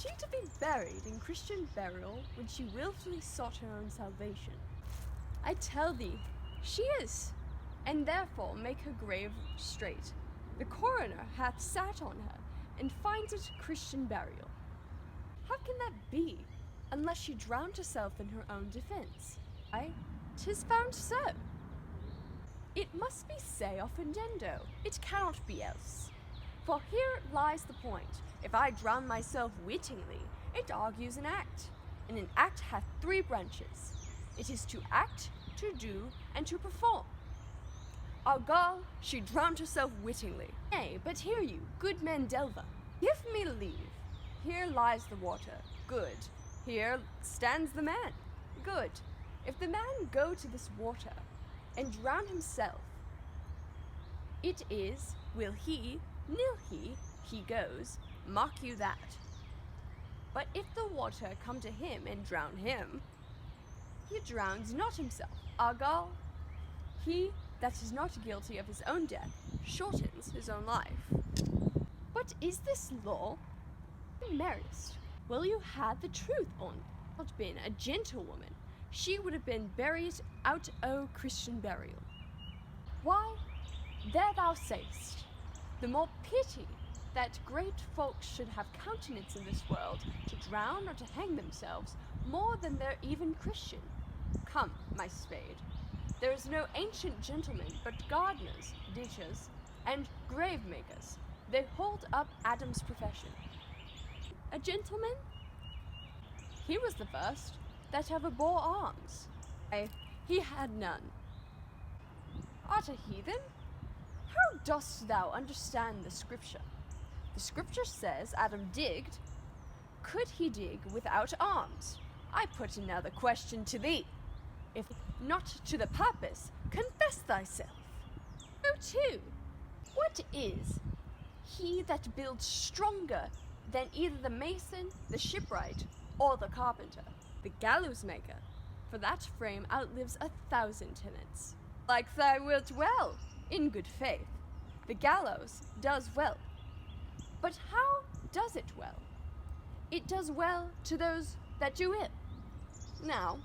she to be buried in Christian burial when she wilfully sought her own salvation? I tell thee, she is, and therefore make her grave straight. The coroner hath sat on her, and finds it Christian burial. How can that be, unless she drowned herself in her own defence? Aye, 'tis found so. It must be se offendendo, it cannot be else. For here lies the point. If I drown myself wittingly, it argues an act, and an act hath three branches. It is to act, to do, and to perform. Argal, she drowned herself wittingly. Nay, but hear you, good man Delva, give me leave. Here lies the water. Good. Here stands the man. Good. If the man go to this water and drown himself, it is, will he, nil he goes, mark you that. But if the water come to him and drown him, he drowns not himself. Argal, he that is not guilty of his own death shortens his own life. But is this law? Merriest, will you have the truth on? Not been a gentlewoman, she would have been buried out o' Christian burial. Why, there thou say'st, the more pity that great folks should have countenance in this world to drown or to hang themselves more than they're even Christian. Come, my spade, there is no ancient gentleman but gardeners, ditchers, and grave makers. They hold up Adam's profession. A gentleman? He was the first that ever bore arms. Aye, he had none. Art a heathen? How dost thou understand the scripture? The scripture says Adam digged. Could he dig without arms? I put another question to thee. If not to the purpose, confess thyself. Go to. What is he that builds stronger than either the mason, the shipwright, or the carpenter? The gallows maker, for that frame outlives 1,000 tenants. Like thy wilt well, in good faith. The gallows does well. But how does it well? It does well to those that do ill. Now,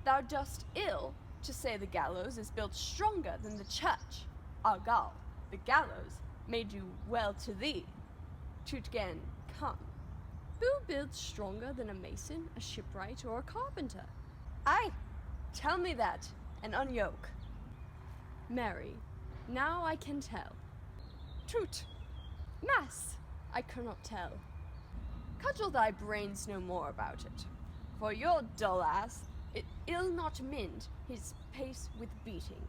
thou dost ill to say the gallows is built stronger than the church. Argal, the gallows may do well to thee, to again come. Who builds stronger than a mason, a shipwright, or a carpenter? Aye, tell me that, and unyoke. Mary, now I can tell. Toot, mass, I cannot tell. Cudgel thy brains no more about it, for your dull ass, it ill not mend his pace with beating.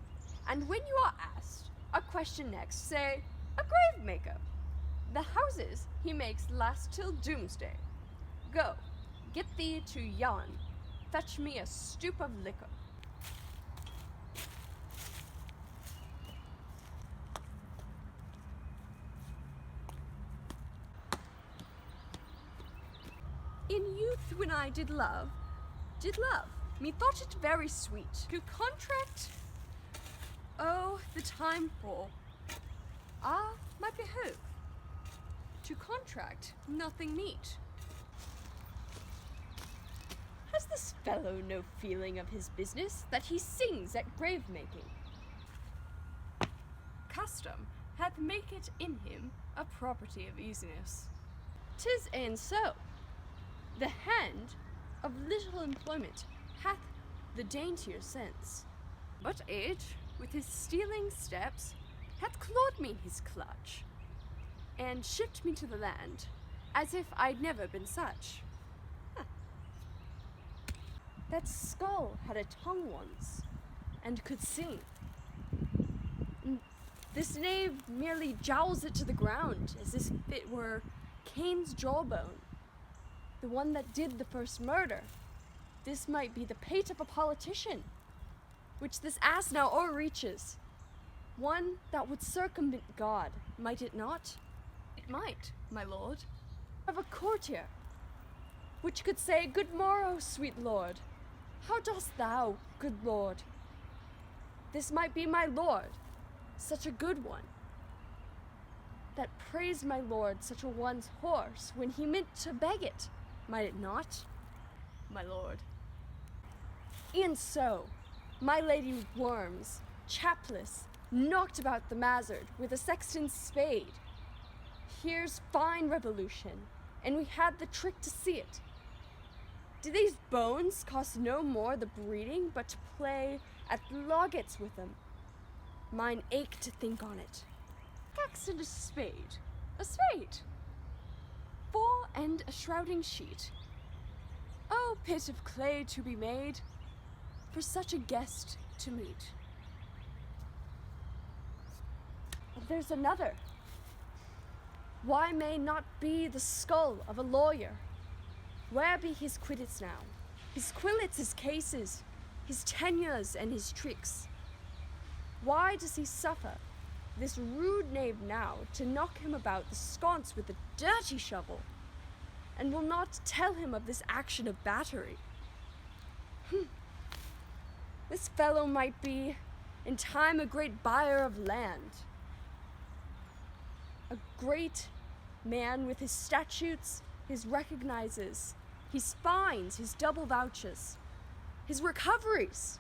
And when you are asked a question next, say, a grave maker. The houses he makes last till doomsday. Go, get thee to yon, fetch me a stoup of liquor. In youth when I did love, methought it very sweet to contract, oh, the time for, might behove, to contract nothing meet. Has this fellow no feeling of his business, that he sings at grave making? Custom hath make it in him a property of easiness. 'Tis e'en so. The hand of little employment hath the daintier sense. But age, with his stealing steps, hath clawed me his clutch, and shipped me to the land, as if I'd never been such. That skull had a tongue once, and could sing. This knave merely jowls it to the ground, as if it were Cain's jawbone, the one that did the first murder. This might be the pate of a politician, which this ass now o'erreaches. One that would circumvent God, might it not? It might, my lord. Of a courtier, which could say, good morrow, sweet lord. How dost thou, good lord? This might be my lord, such a good one. that praised my lord such a one's horse when he meant to beg it, might it not, my lord? E'en so, my lady Worms, chapless, knocked about the mazzard with a sexton's spade. Here's fine revolution, and we had the trick to see it. Do these bones cost no more the breeding but to play at loggets with them? Mine ache to think on it. Axe and a spade, a spade. 4 and a shrouding sheet. Oh, pit of clay to be made, for such a guest to meet. There's another. Why may not be the skull of a lawyer? Where be his quiddits now? His quillets, his cases, his tenures and his tricks? Why does he suffer, this rude knave now, to knock him about the sconce with a dirty shovel, and will not tell him of this action of battery? This fellow might be, in time, a great buyer of land. A great man with his statutes, his recognizes, his fines, his double vouchers, his recoveries.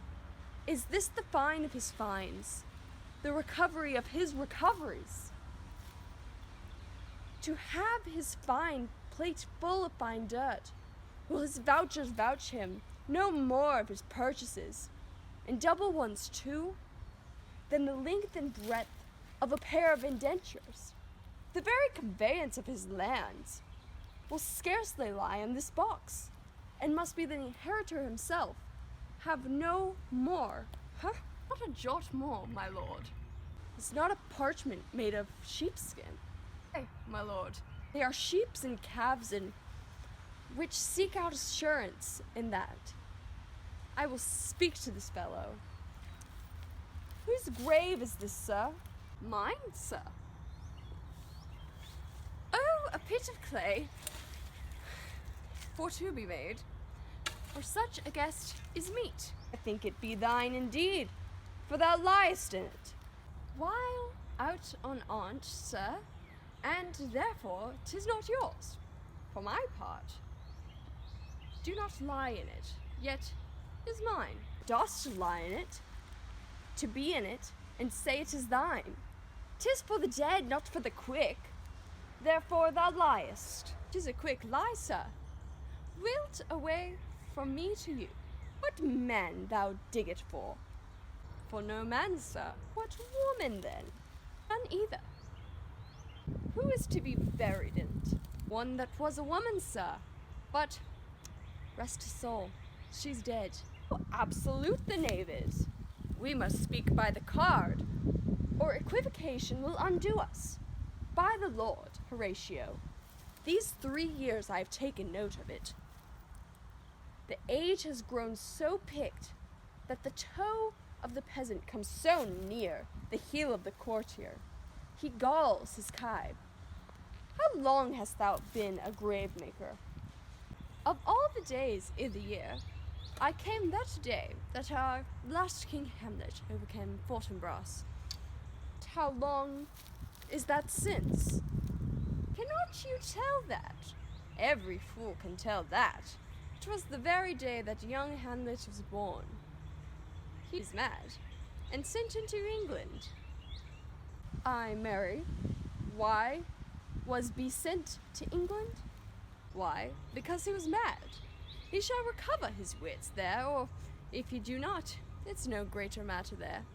Is this the fine of his fines, the recovery of his recoveries? To have his fine plate full of fine dirt, will his vouchers vouch him no more of his purchases, and double ones too, than the length and breadth of a pair of indentures? The very conveyance of his lands will scarcely lie in this box, and must be the inheritor himself, have no more. Not a jot more, my lord. It's not a parchment made of sheepskin. Hey, my lord, they are sheeps and calves, and which seek out assurance in that. I will speak to this fellow. Whose grave is this, sir? Mine, sir. Oh, a pit of clay, for to be made, for such a guest is meet. I think it be thine indeed, for thou liest in it. While out on aunt, sir, and therefore 'tis not yours. For my part, do not lie in it, yet is mine. Dost lie in it, to be in it, and say it is thine. 'Tis for the dead, not for the quick. Therefore thou liest. 'Tis a quick lie, sir. Wilt away from me to you. What man thou dig it for? For no man, sir. What woman then? None either. Who is to be buried in't? One that was a woman, sir. But, rest his soul, she's dead. How absolute the knave is! We must speak by the card, or equivocation will undo us. By the Lord, Horatio, these 3 years I have taken note of it. The age has grown so picked that the toe of the peasant comes so near the heel of the courtier. He galls his kib. How long hast thou been a grave maker? Of all the days in the year, I came that day that our last King Hamlet overcame Fortinbras. How long is that since? Cannot you tell that? Every fool can tell that. 'Twas the very day that young Hamlet was born. He is mad, and sent into England. Ay, marry, why was be sent to England? Why, because he was mad. He shall recover his wits there, or if he do not, it's no greater matter there.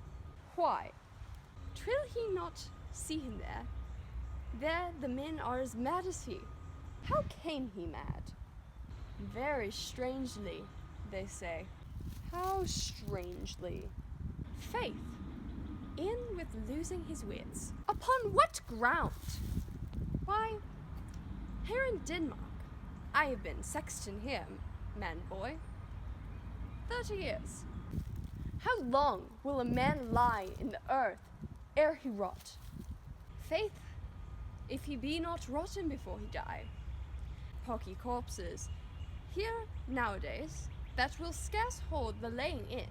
Why? Twill he not see him there? There the men are as mad as he. How came he mad? Very strangely, they say. How strangely? Faith, in with losing his wits. Upon what ground? Why, here in Denmark, I have been sexton here, man boy, 30 years. How long will a man lie in the earth ere he rot? Faith, if he be not rotten before he die. Pocky corpses, here nowadays, that will scarce hold the laying in.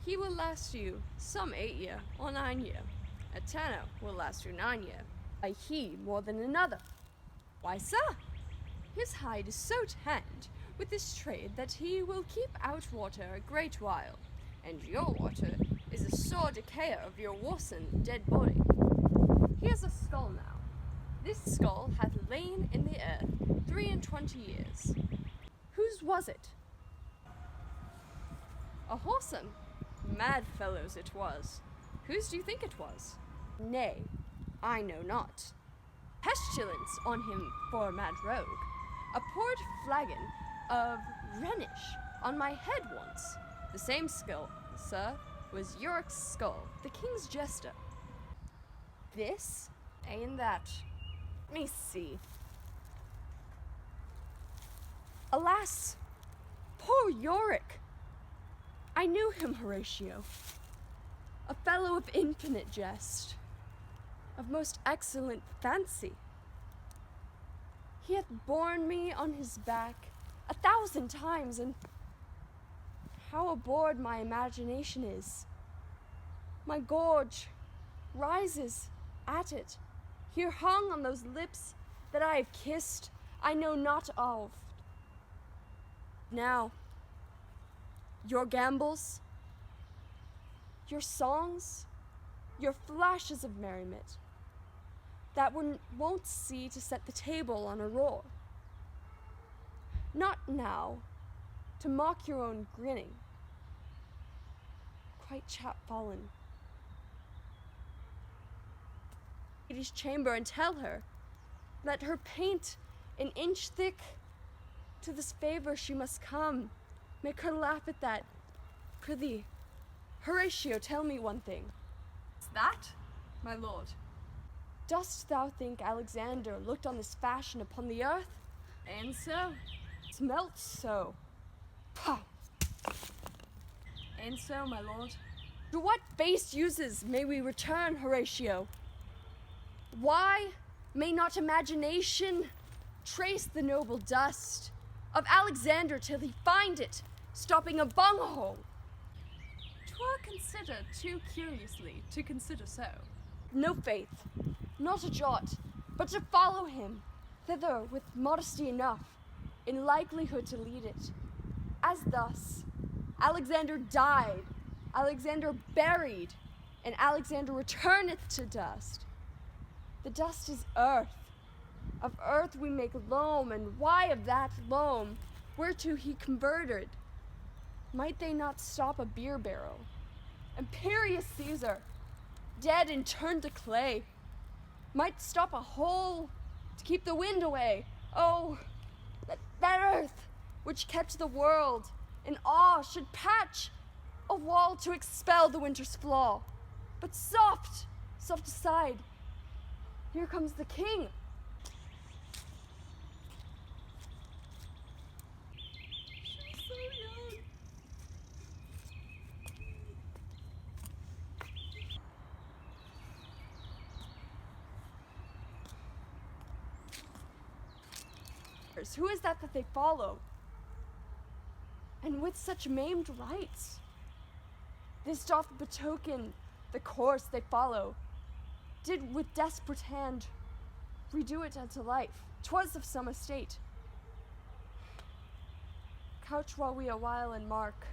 He will last you some 8 year or 9 year. A tanner will last you 9 year. Why he more than another? Why, sir, his hide is so tanned with this trade that he will keep out water a great while, and your water is a sore decayer of your worsen dead body. He has a skull now. This skull hath lain in the earth 23 years. Whose was it? A whoreson. Mad fellow's it was. Whose do you think it was? Nay, I know not. Pestilence on him for a mad rogue. A poured flagon of Rhenish on my head once. The same skull, sir, was Yorick's skull, the king's jester. This ain't that. Let me see. Alas, poor Yorick! I knew him, Horatio. A fellow of infinite jest, of most excellent fancy. He hath borne me on his back 1,000 times, and how abhorred my imagination is. My gorge rises at it, here hung on those lips that I have kissed, I know not of. Now, your gambols, your songs, your flashes of merriment, that one won't see to set the table on a roar. Not now, to mock your own grinning, quite chapfallen. Lady's chamber and tell her, let her paint an inch thick, to this favor she must come. Make her laugh at that. Prithee, Horatio, tell me one thing. What's that, my lord? Dost thou think Alexander looked on this fashion upon the earth? And so? Smelt so. Pah! And so, my lord? To what base uses may we return, Horatio? Why may not imagination trace the noble dust of Alexander till he find it, stopping a bunghole? 'Twere considered too curiously to consider so. No faith, not a jot, but to follow him thither with modesty enough, in likelihood to lead it. As thus, Alexander died, Alexander buried, and Alexander returneth to dust. The dust is earth. Of earth we make loam, and why of that loam whereto he converted? Might they not stop a beer barrel? Imperious Caesar, dead and turned to clay, might stop a hole to keep the wind away. Oh, that earth which kept the world in awe should patch a wall to expel the winter's flaw. But soft aside. Here comes the king. She's so young. Who is that they follow? And with such maimed rites? This doth betoken the course they follow did with desperate hand redo it unto life. 'Twas of some estate. Couch while we a while and mark